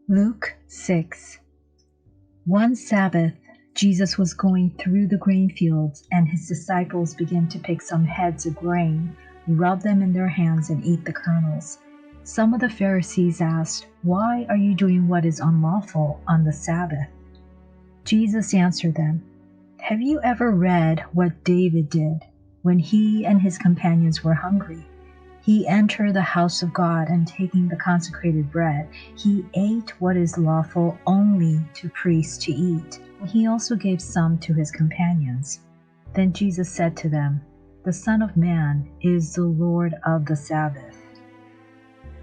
Luke 6. One Sabbath, Jesus was going through the grain fields, and his disciples began to pick some heads of grain, rub them in their hands, and eat the kernels. Some of the Pharisees asked, "Why are you doing what is unlawful on the Sabbath?" Jesus answered them, "Have you ever read what David did when he and his companions were hungry? He entered the house of God, and taking the consecrated bread, he ate what is lawful only to priests to eat. He also gave some to his companions." Then Jesus said to them, "The Son of Man is the Lord of the Sabbath."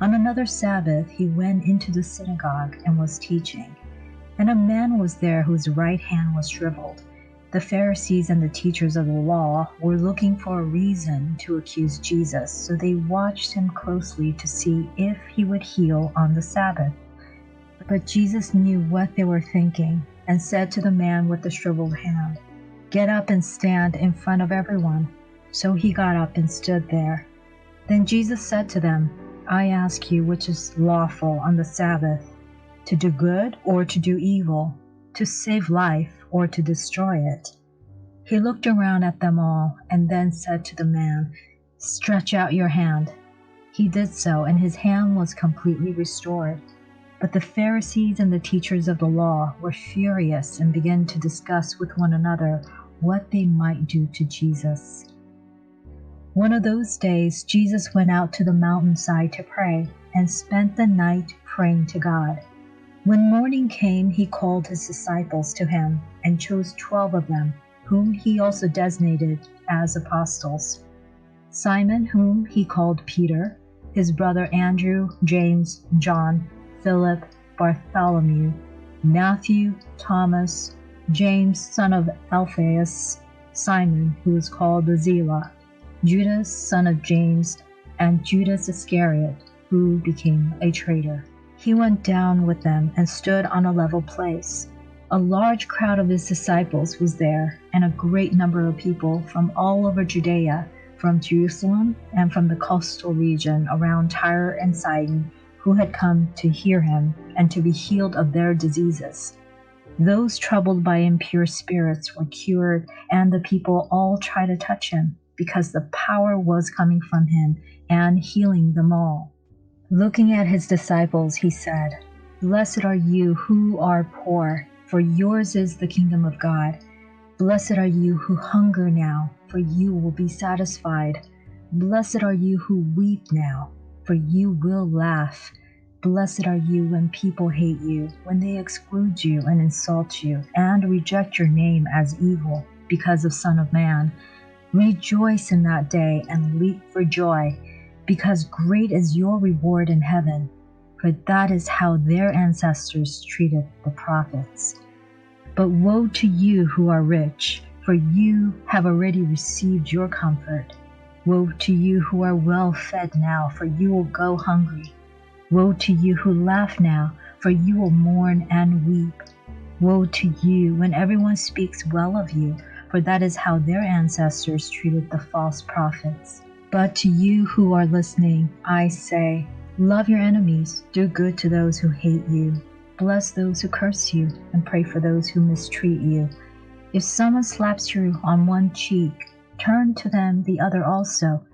On another Sabbath, he went into the synagogue and was teaching. And a man was there whose right hand was shriveled. The Pharisees and the teachers of the law were looking for a reason to accuse Jesus, so they watched him closely to see if he would heal on the Sabbath. But Jesus knew what they were thinking and said to the man with the shriveled hand, "Get up and stand in front of everyone." So he got up and stood there. Then Jesus said to them, "I ask you, which is lawful on the Sabbath, to do good or to do evil, to save life or to destroy it?" He looked around at them all and then said to the man, "Stretch out your hand." He did so, and his hand was completely restored. But the Pharisees and the teachers of the law were furious and began to discuss with one another what they might do to Jesus. One of those days, Jesus went out to the mountainside to pray and spent the night praying to God. When morning came, he called his disciples to him and chose 12 of them, whom he also designated as apostles: Simon, whom he called Peter, his brother Andrew, James, John, Philip, Bartholomew, Matthew, Thomas, James, son of Alphaeus, Simon, who was called the Zealot, Judas, son of James, and Judas Iscariot, who became a traitor. He went down with them and stood on a level place. A large crowd of his disciples was there, and a great number of people from all over Judea, from Jerusalem, and from the coastal region around Tyre and Sidon, who had come to hear him and to be healed of their diseases. Those troubled by impure spirits were cured, and the people all tried to touch him, because the power was coming from him and healing them all. Looking at his disciples, he said, "Blessed are you who are poor, for yours is the kingdom of God. Blessed are you who hunger now, for you will be satisfied. Blessed are you who weep now, for you will laugh. Blessed are you when people hate you, when they exclude you and insult you, and reject your name as evil because of Son of Man. Rejoice in that day and leap for joy, because great is your reward in heaven, for that is how their ancestors treated the prophets. But woe to you who are rich, for you have already received your comfort. Woe to you who are well fed now, for you will go hungry. Woe to you who laugh now, for you will mourn and weep. Woe to you when everyone speaks well of you, for that is how their ancestors treated the false prophets. But to you who are listening, I say, love your enemies, do good to those who hate you, bless those who curse you, and pray for those who mistreat you. If someone slaps you on one cheek, turn to them the other also.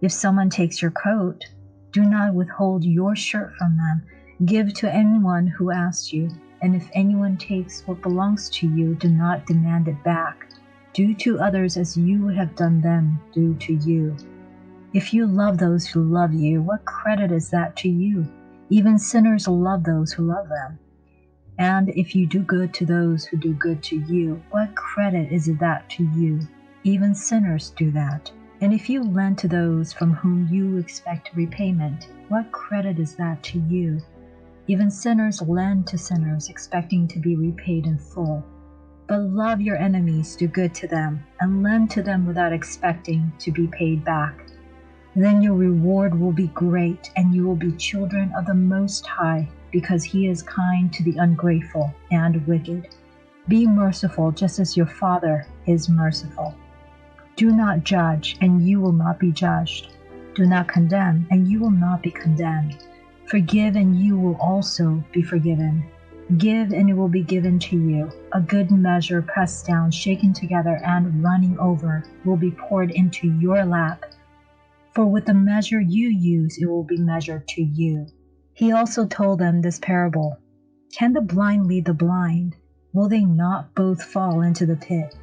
If someone takes your coat, do not withhold your shirt from them. Give to anyone who asks you, and if anyone takes what belongs to you, do not demand it back. Do to others as you would have done them do to you. If you love those who love you, what credit is that to you? Even sinners love those who love them. And if you do good to those who do good to you, what credit is that to you? Even sinners do that. And if you lend to those from whom you expect repayment, what credit is that to you? Even sinners lend to sinners, expecting to be repaid in full. But love your enemies, do good to them, and lend to them without expecting to be paid back. Then your reward will be great, and you will be children of the Most High, because He is kind to the ungrateful and wicked. Be merciful, just as your Father is merciful. Do not judge, and you will not be judged. Do not condemn, and you will not be condemned. Forgive and you will also be forgiven. Give and it will be given to you. A good measure pressed down, shaken together, and running over will be poured into your lap. For with the measure you use, it will be measured to you. He also told them this parable. Can the blind lead the blind? Will they not both fall into the pit?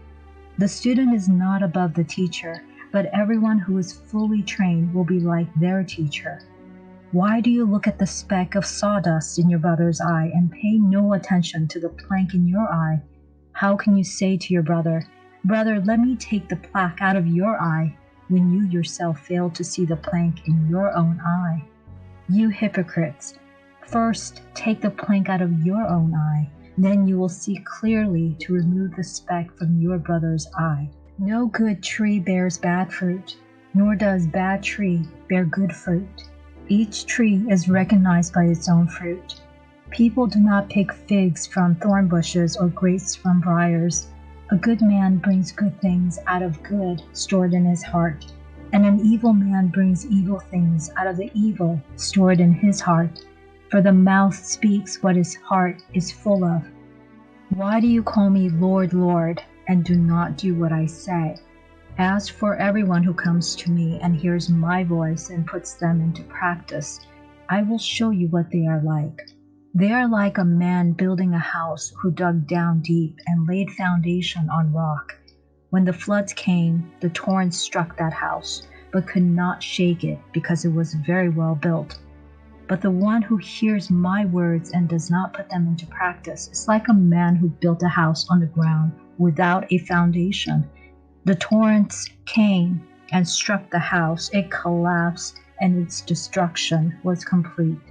The student is not above the teacher, but everyone who is fully trained will be like their teacher. Why do you look at the speck of sawdust in your brother's eye and pay no attention to the plank in your eye? How can you say to your brother, "Brother, let me take the plank out of your eye," when you yourself fail to see the plank in your own eye? You hypocrites! First take the plank out of your own eye, then you will see clearly to remove the speck from your brother's eye. No good tree bears bad fruit, nor does bad tree bear good fruit. Each tree is recognized by its own fruit. People do not pick figs from thorn bushes or grapes from briars. A good man brings good things out of good stored in his heart, and an evil man brings evil things out of the evil stored in his heart. For the mouth speaks what his heart is full of. Why do you call me Lord, Lord, and do not do what I say? As for everyone who comes to me and hears my voice and puts them into practice, I will show you what they are like. They are like a man building a house who dug down deep and laid foundation on rock. When the floods came, the torrents struck that house, but could not shake it because it was very well built. But the one who hears my words and does not put them into practice is like a man who built a house on the ground without a foundation. The torrents came and struck the house, it collapsed, and its destruction was complete.